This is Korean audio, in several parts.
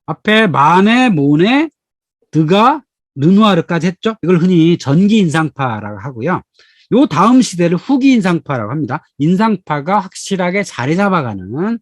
앞에 마네, 모네, 드가, 르누아르까지 했죠. 이걸 흔히 전기 인상파라고 하고요. 요 다음 시대를 후기 인상파라고 합니다. 인상파가 확실하게 자리 잡아가는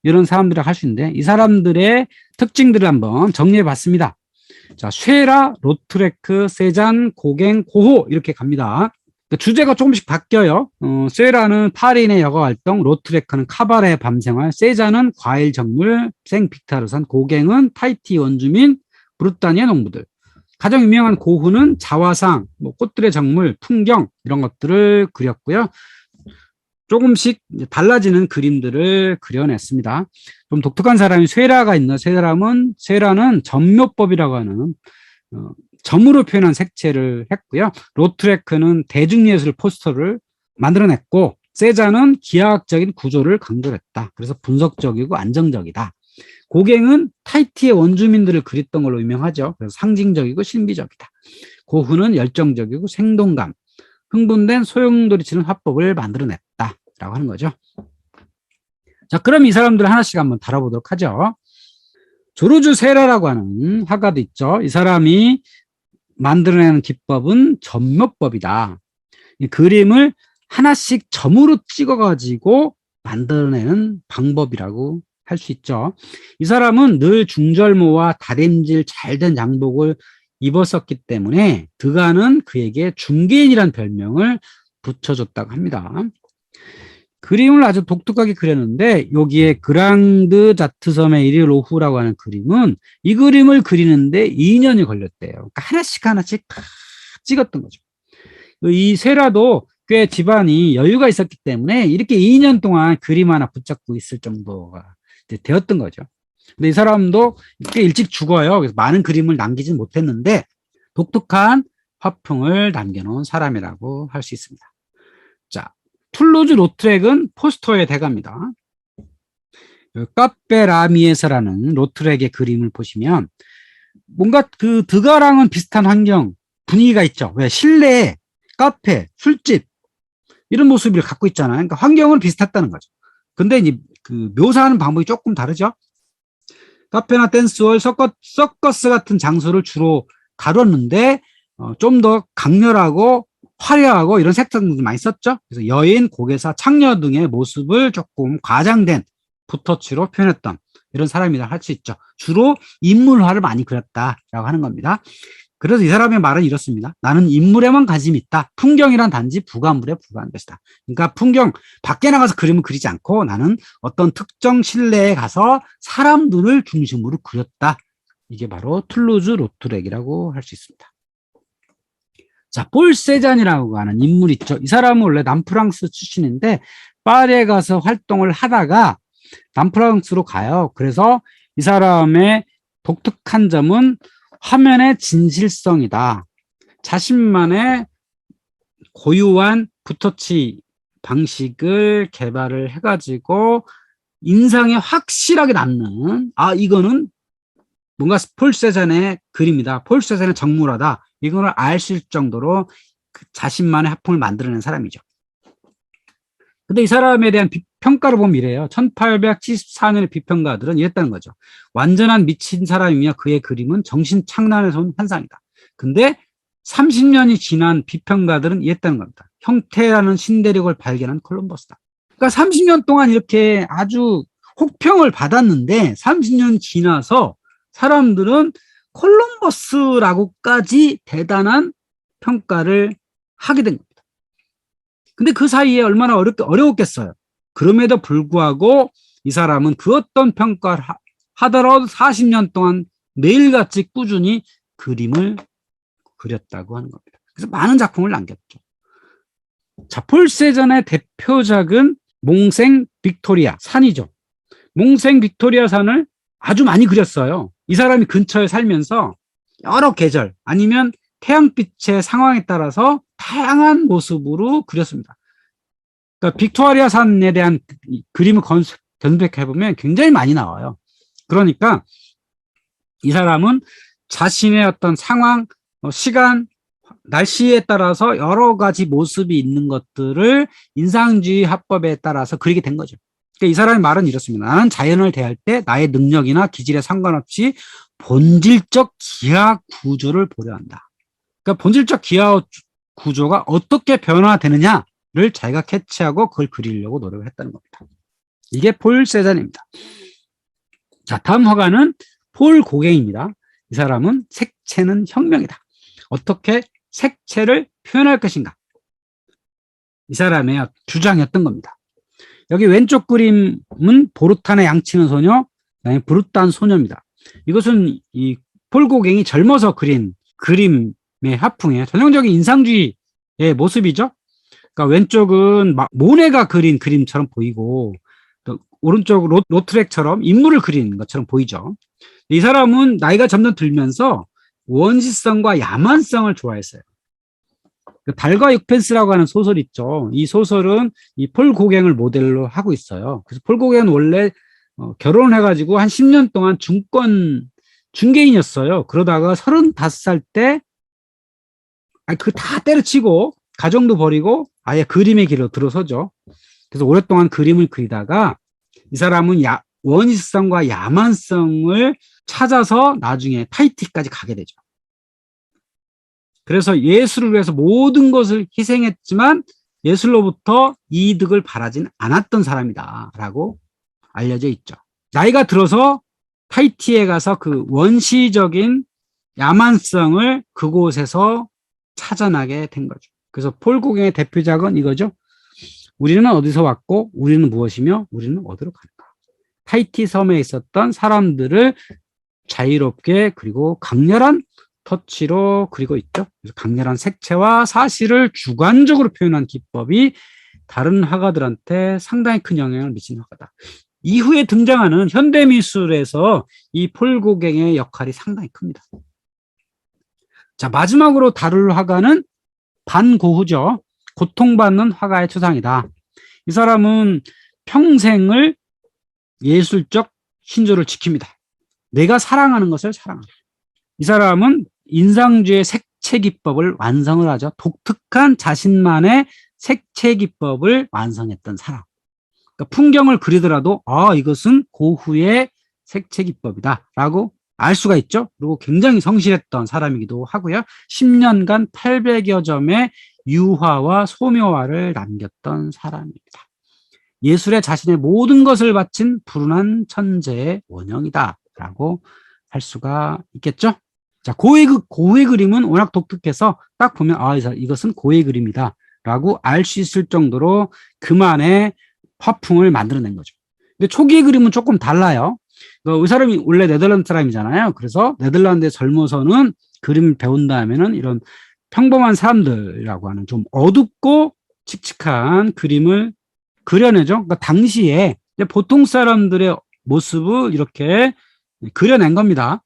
이런 사람들이라고 할 수 있는데, 이 사람들의 특징들을 한번 정리해 봤습니다. 자, 쉐라, 로트레크, 세잔, 고갱, 고호 이렇게 갑니다. 주제가 조금씩 바뀌어요. 쉐라는 파리의 여가 활동, 로트레크는 카바레 밤생활, 세잔은 과일 정물, 생빅타르산, 고갱은 타이티 원주민, 브루타니아 농부들. 가장 유명한 고흐는 자화상, 꽃들의 정물, 풍경 이런 것들을 그렸고요. 조금씩 달라지는 그림들을 그려냈습니다. 좀 독특한 사람이 쇠라가 있는, 쇠라는 점묘법이라고 하는 점으로 표현한 색채를 했고요. 로트레크는 대중예술 포스터를 만들어냈고, 세자는 기하학적인 구조를 강조했다. 그래서 분석적이고 안정적이다. 고갱은 타이티의 원주민들을 그렸던 걸로 유명하죠. 그래서 상징적이고 신비적이다. 고흐는 열정적이고 생동감, 흥분된 소용돌이치는 화법을 만들어냈다라고 하는 거죠. 자, 그럼 이 사람들 하나씩 한번 다뤄보도록 하죠. 조르주 세라라고 하는 화가도 있죠. 이 사람이 만들어내는 기법은 점묘법이다. 이 그림을 하나씩 점으로 찍어가지고 만들어내는 방법이라고 할 수 있죠. 이 사람은 늘 중절모와 다림질 잘된 양복을 입었었기 때문에 드가는 그에게 중개인이라는 별명을 붙여줬다고 합니다. 그림을 아주 독특하게 그렸는데, 여기에 그랑드 자트섬의 이리로후라고 하는 그림은 이 그림을 그리는데 2년이 걸렸대요. 그러니까 하나씩 다 찍었던 거죠. 이 세라도 꽤 집안이 여유가 있었기 때문에 이렇게 2년 동안 그림 하나 붙잡고 있을 정도가 되었던 거죠. 근데 이 사람도 꽤 일찍 죽어요. 그래서 많은 그림을 남기진 못했는데 독특한 화풍을 남겨놓은 사람이라고 할 수 있습니다. 자, 툴루즈 로트렉은 포스터의 대가입니다. 카페 라미에서라는 로트렉의 그림을 보시면 뭔가 그 드가랑은 비슷한 환경, 분위기가 있죠. 왜? 실내에 카페, 술집 이런 모습을 갖고 있잖아요. 그러니까 환경은 비슷했다는 거죠. 근데 이제 그 묘사하는 방법이 조금 다르죠. 카페나 댄스홀, 서커스 같은 장소를 주로 다뤘는데 좀 더 강렬하고 화려하고 이런 색상들도 많이 썼죠. 그래서 여인, 고개사, 창녀 등의 모습을 조금 과장된 붓터치로 표현했던 이런 사람이라 할 수 있죠. 주로 인물화를 많이 그렸다라고 하는 겁니다. 그래서 이 사람의 말은 이렇습니다. 나는 인물에만 관심이 있다. 풍경이란 단지 부가물에 불과한 것이다. 그러니까 풍경, 밖에 나가서 그림을 그리지 않고 나는 어떤 특정 실내에 가서 사람들을 중심으로 그렸다. 이게 바로 툴루즈 로트렉이라고 할 수 있습니다. 자, 폴 세잔이라고 하는 인물이 있죠. 이 사람은 원래 남프랑스 출신인데 파리에 가서 활동을 하다가 남프랑스로 가요. 그래서 이 사람의 독특한 점은 화면의 진실성이다. 자신만의 고유한 붓터치 방식을 개발을 해가지고 인상에 확실하게 남는, 이거는 뭔가 폴 세잔의 그림이다. 폴 세잔의 정물화다. 이거를 알 수 있을 정도로 자신만의 화풍을 만들어낸 사람이죠. 근데 이 사람에 대한 평가를 보면 이래요. 1874년의 비평가들은 이랬다는 거죠. 완전한 미친 사람이며 그의 그림은 정신착란에서 온 환상이다. 근데 30년이 지난 비평가들은 이랬다는 겁니다. 형태라는 신대륙을 발견한 콜럼버스다. 그러니까 30년 동안 이렇게 아주 혹평을 받았는데 30년 지나서 사람들은 콜럼버스라고까지 대단한 평가를 하게 된 겁니다. 근데 그 사이에 얼마나 어려웠겠어요. 그럼에도 불구하고 이 사람은 그 어떤 평가를 하더라도 40년 동안 매일같이 꾸준히 그림을 그렸다고 하는 겁니다. 그래서 많은 작품을 남겼죠. 자, 폴 세잔의 대표작은 몽생 빅토리아 산이죠. 몽생 빅토리아 산을 아주 많이 그렸어요. 이 사람이 근처에 살면서 여러 계절 아니면 태양빛의 상황에 따라서 다양한 모습으로 그렸습니다. 그러니까 빅토리아 산에 대한 그림을 검색해보면 굉장히 많이 나와요. 그러니까 이 사람은 자신의 어떤 상황, 시간, 날씨에 따라서 여러 가지 모습이 있는 것들을 인상주의 화법에 따라서 그리게 된 거죠. 그러니까 이 사람의 말은 이렇습니다. 나는 자연을 대할 때 나의 능력이나 기질에 상관없이 본질적 기하 구조를 보려 한다. 그러니까 본질적 기하 구조가 어떻게 변화되느냐를 자기가 캐치하고 그걸 그리려고 노력을 했다는 겁니다. 이게 폴 세잔입니다. 자, 다음 화가는 폴 고갱입니다. 이 사람은 색채는 혁명이다. 어떻게 색채를 표현할 것인가? 이 사람의 주장이었던 겁니다. 여기 왼쪽 그림은 보르탄의 양치는 소녀, 그다음에 브루탄 소녀입니다. 이것은 이 폴 고갱이 젊어서 그린 그림의 화풍이에요. 전형적인 인상주의의 모습이죠. 그러니까 왼쪽은 모네가 그린 그림처럼 보이고, 또 오른쪽 로트렉처럼 인물을 그리는 것처럼 보이죠. 이 사람은 나이가 점점 들면서 원시성과 야만성을 좋아했어요. 달과 육펜스라고 하는 소설 있죠. 이 소설은 이 폴 고갱을 모델로 하고 있어요. 그래서 폴 고갱은 원래 결혼을 해가지고 한 10년 동안 중개인이었어요. 그러다가 35살 때 그 다 때려치고 가정도 버리고 아예 그림의 길로 들어서죠. 그래서 오랫동안 그림을 그리다가 이 사람은 원시성과 야만성을 찾아서 나중에 타히티까지 가게 되죠. 그래서 예술을 위해서 모든 것을 희생했지만 예술로부터 이득을 바라진 않았던 사람이다라고 알려져 있죠. 나이가 들어서 타히티에 가서 그 원시적인 야만성을 그곳에서 찾아나게 된 거죠. 그래서 폴 고갱의 대표작은 이거죠. 우리는 어디서 왔고 우리는 무엇이며 우리는 어디로 가는가. 타히티 섬에 있었던 사람들을 자유롭게 그리고 강렬한 터치로 그리고 있죠. 그래서 강렬한 색채와 사실을 주관적으로 표현한 기법이 다른 화가들한테 상당히 큰 영향을 미친 화가다. 이후에 등장하는 현대미술에서 이 폴 고갱의 역할이 상당히 큽니다. 자, 마지막으로 다룰 화가는 반 고흐죠. 고통받는 화가의 추상이다. 이 사람은 평생을 예술적 신조를 지킵니다. 내가 사랑하는 것을 사랑한다. 이 사람은 인상주의 색채 기법을 완성을 하죠. 독특한 자신만의 색채 기법을 완성했던 사람. 그러니까 풍경을 그리더라도 이것은 고흐의 색채 기법이다 라고 알 수가 있죠. 그리고 굉장히 성실했던 사람이기도 하고요. 10년간 800여 점의 유화와 소묘화를 남겼던 사람입니다. 예술에 자신의 모든 것을 바친 불운한 천재의 원형이다 라고 할 수가 있겠죠. 자, 고흐의 그림은 워낙 독특해서 딱 보면 이것은 고흐의 그림이다 라고 알 수 있을 정도로 그만의 화풍을 만들어낸 거죠. 근데 초기의 그림은 조금 달라요. 이 사람이 원래 네덜란드 사람이잖아요. 그래서 네덜란드에 젊어서는 그림을 배운 다음에는 이런 평범한 사람들이라고 하는 좀 어둡고 칙칙한 그림을 그려내죠. 그러니까 당시에 보통 사람들의 모습을 이렇게 그려낸 겁니다.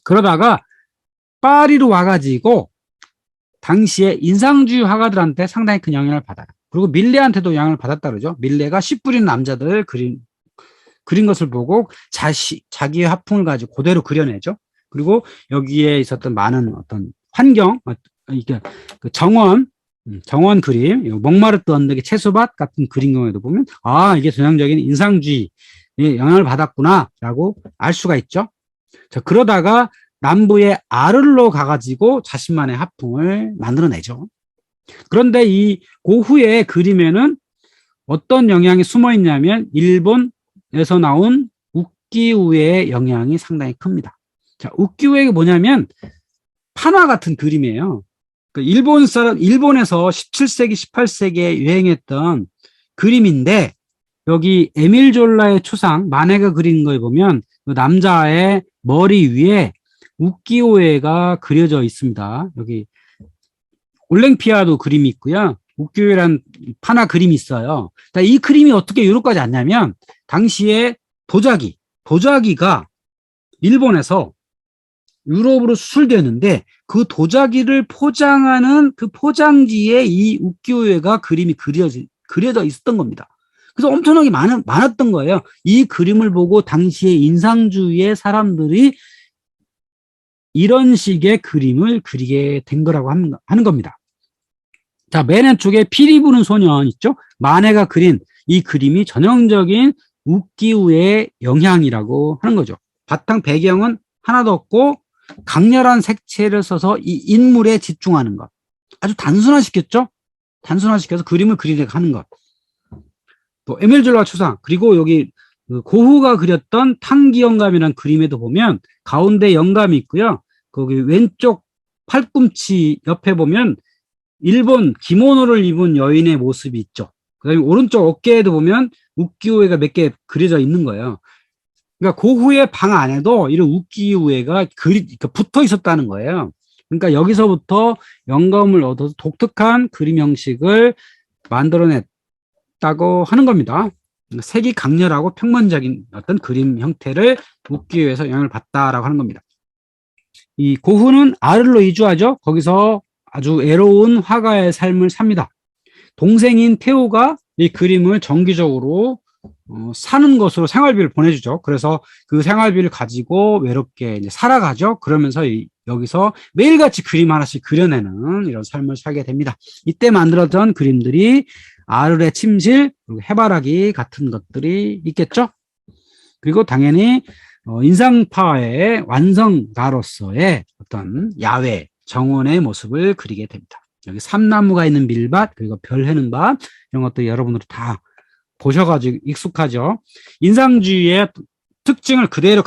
그러다가 파리로 와가지고 당시에 인상주의 화가들한테 상당히 큰 영향을 받아요. 그리고 밀레한테도 영향을 받았다 그러죠. 밀레가 씨 뿌리는 남자들 그린 것을 보고 자기의 화풍을 가지고 그대로 그려내죠. 그리고 여기에 있었던 많은 어떤 환경, 이게 그 정원 그림, 몽마르트 언덕의 채소밭 같은 그림 경우에도 보면 이게 전형적인 인상주의의 영향을 받았구나라고 알 수가 있죠. 자, 그러다가 남부의 아르로 가가지고 자신만의 화풍을 만들어내죠. 그런데 이 고흐의 그림에는 어떤 영향이 숨어 있냐면 일본에서 나온 우키우에의 영향이 상당히 큽니다. 자, 우키우에가 뭐냐면 판화 같은 그림이에요. 일본에서 17세기, 18세기에 유행했던 그림인데 여기 에밀 졸라의 추상, 마네가 그린 거에 보면 그 남자의 머리 위에 우키우에가 그려져 있습니다. 여기 올랭피아도 그림이 있고요. 우키우에라는 판화 그림이 있어요. 이 그림이 어떻게 유럽까지 왔냐면 당시에 도자기가 일본에서 유럽으로 수출되었는데 그 도자기를 포장하는 그 포장지에 이 우키우에가 그림이 그려져 있었던 겁니다. 그래서 엄청나게 많았던 거예요. 이 그림을 보고 당시에 인상주의의 사람들이 이런 식의 그림을 그리게 된 거라고 하는 겁니다. 자, 맨 왼쪽에 피리 부는 소년 있죠? 마네가 그린 이 그림이 전형적인 우기우의 영향이라고 하는 거죠. 바탕 배경은 하나도 없고 강렬한 색채를 써서 이 인물에 집중하는 것. 아주 단순화시켰죠? 단순화시켜서 그림을 그리려고 하는 것. 또 에밀 졸라 추상, 그리고 여기 그 고흐가 그렸던 탕기 영감이라는 그림에도 보면 가운데 영감이 있고요. 거기 왼쪽 팔꿈치 옆에 보면 일본 기모노를 입은 여인의 모습이 있죠. 그다음에 오른쪽 어깨에도 보면 우키우에가 몇 개 그려져 있는 거예요. 그러니까 고흐의 방 안에도 이런 우키우에가 붙어 있었다는 거예요. 그러니까 여기서부터 영감을 얻어서 독특한 그림 형식을 만들어냈다고 하는 겁니다. 색이 강렬하고 평면적인 어떤 그림 형태를 우키우에서 영향을 받다라고 하는 겁니다. 이 고흐는 아를로 이주하죠. 거기서 아주 애로운 화가의 삶을 삽니다. 동생인 테오가 이 그림을 정기적으로 사는 것으로 생활비를 보내주죠. 그래서 그 생활비를 가지고 외롭게 이제 살아가죠. 그러면서 여기서 매일같이 그림 하나씩 그려내는 이런 삶을 살게 됩니다. 이때 만들어진 그림들이 아르레 침실, 그리고 해바라기 같은 것들이 있겠죠. 그리고 당연히 인상파의 완성가로서의 어떤 야외 정원의 모습을 그리게 됩니다. 여기 삼나무가 있는 밀밭, 그리고 별 해는 밭, 이런 것들 여러분들이 다 보셔가지고 익숙하죠. 인상주의의 특징을 그대로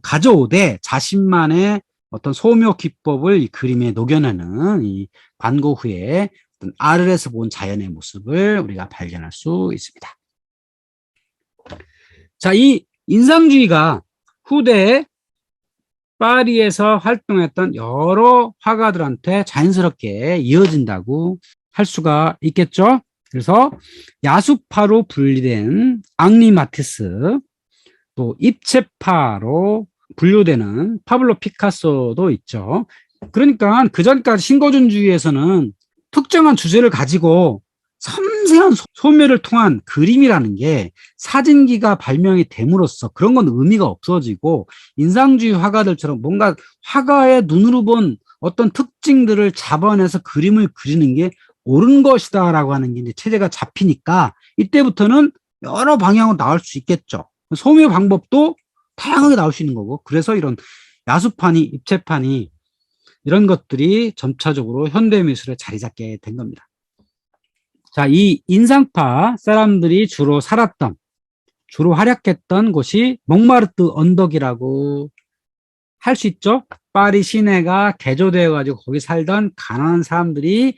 가져오되 자신만의 어떤 소묘 기법을 이 그림에 녹여내는 이 반고흐의 어떤 아르에서 본 자연의 모습을 우리가 발견할 수 있습니다. 자, 이 인상주의가 후대에 파리에서 활동했던 여러 화가들한테 자연스럽게 이어진다고 할 수가 있겠죠. 그래서 야수파로 분리된 앙리 마티스, 또 입체파로 분류되는 파블로 피카소도 있죠. 그러니까 그전까지 신거준주의에서는 특정한 주제를 가지고 섬세한 소묘를 통한 그림이라는 게 사진기가 발명이 됨으로써 그런 건 의미가 없어지고 인상주의 화가들처럼 뭔가 화가의 눈으로 본 어떤 특징들을 잡아내서 그림을 그리는 게 옳은 것이다 라고 하는 게 이제 체제가 잡히니까 이때부터는 여러 방향으로 나올 수 있겠죠. 소묘 방법도 다양하게 나올 수 있는 거고, 그래서 이런 야수판이, 입체판이 이런 것들이 점차적으로 현대미술에 자리 잡게 된 겁니다. 자, 이 인상파 사람들이 주로 살았던, 주로 활약했던 곳이 몽마르트 언덕이라고 할 수 있죠. 파리 시내가 개조되어 가지고 거기 살던 가난한 사람들이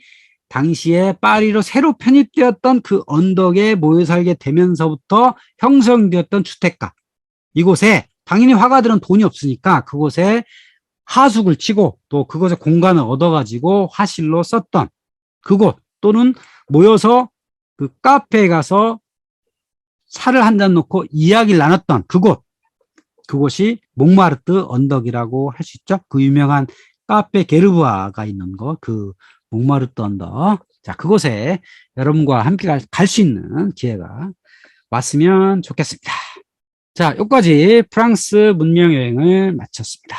당시에 파리로 새로 편입되었던 그 언덕에 모여 살게 되면서부터 형성되었던 주택가, 이곳에 당연히 화가들은 돈이 없으니까 그곳에 하숙을 치고 또 그곳에 공간을 얻어가지고 화실로 썼던 그곳, 또는 모여서 그 카페에 가서 차를 한 잔 놓고 이야기를 나눴던 그곳이 몽마르트 언덕이라고 할 수 있죠. 그 유명한 카페 게르부아가 있는 거, 그 몽마르트 언덕. 자, 그곳에 여러분과 함께 갈 수 있는 기회가 왔으면 좋겠습니다. 자, 여기까지 프랑스 문명 여행을 마쳤습니다.